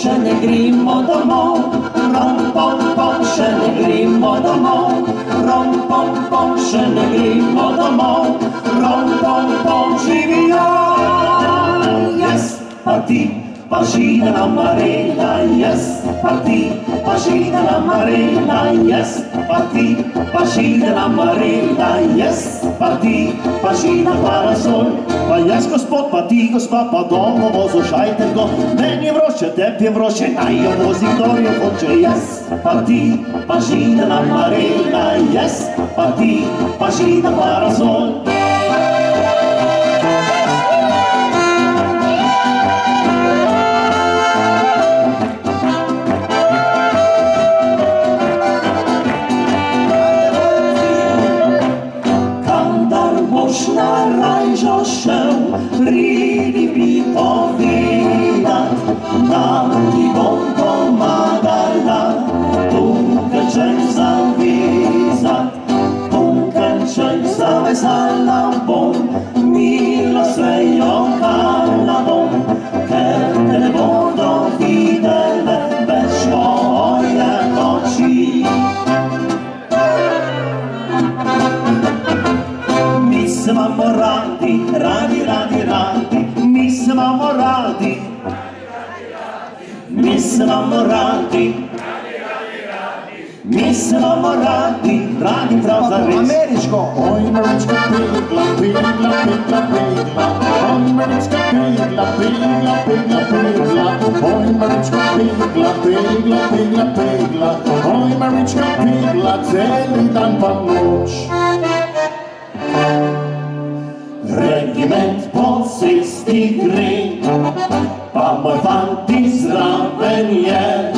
Še ne gremo domov, rom, pom, pom, še ne gremo domov, rom, pom, pom, še ne gremo domov, rom, pom, pom, živijo. Jaz pa ti, pa židena Marela, jaz pa ti, pa židena Marela, jaz pa ti, pa židena Marela, jaz pa ti, pa židena parasol. Pa jaz gospod, pa ti gospa, pa domo vozo šajte go, meni je vroče, tebi je vroče, naj jo vozi, kdo jo hoče. Jaz pa ti, pa židena Marela, jaz pa ti, pa židena parasol. Na rajžo šel, pridi mi povedat, da ti bom pomagala, punkelček zavezat, punkelček zavezala bom, milo svejo kala bom, ker te ne bodo videle več moje oči. Mi se imamo radi, radi, radi, radi, mi se imamo radi, mi se imamo radi, mi se imamo radi, radi prav zares. Američko! Oj, Marička, pegla, pegla, pegla, pegla, oj, Marička, pegla, pegla, pegla, pegla, oj, Marička, pegla, pegla, pegla, pegla, oj, Marička, pegla, celi dan pa noč. Regiment po cesti gre, pa moj fanti zraven je,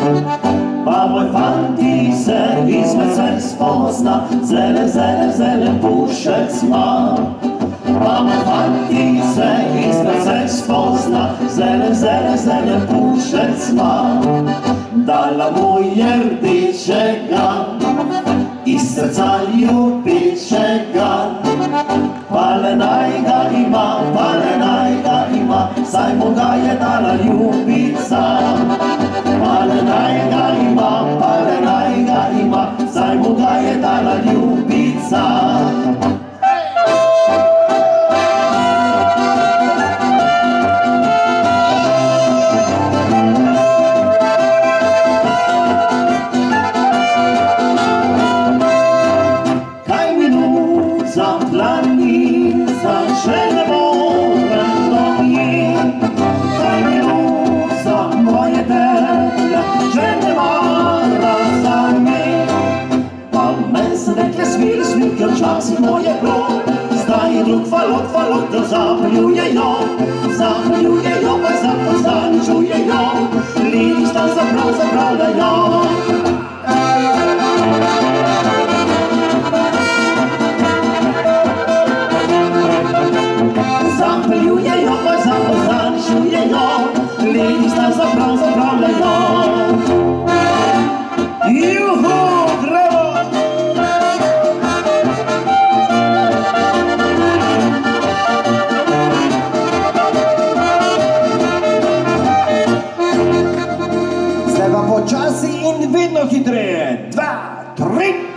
pa moj fanti se izmed vseh spozna, zele, zele, zele pušec ima. Pa moj fanti se izmed vseh spozna, zele, zele, zele pušec ima. Dala mu je rdečega, iz srca ljubečega, pale naj ga ima, saj mu ga je dala ljubica. Pale naj ga ima, saj mu ga je dala ljubica. Še ne morem dojeti, kaj mi za moje dele, že ne mara za me. Pa men se dekle smili, ker včasih moje bilo, zdaj je drug falot, da zapljujejo, pa zapoznaničujejo, lista zapravljajo. Zapeljujejo, pa zapoznaničujejo, lista zapravljajo. Juhu, gremo! Zdaj pa počasi in vedno hitreje. 2, 3.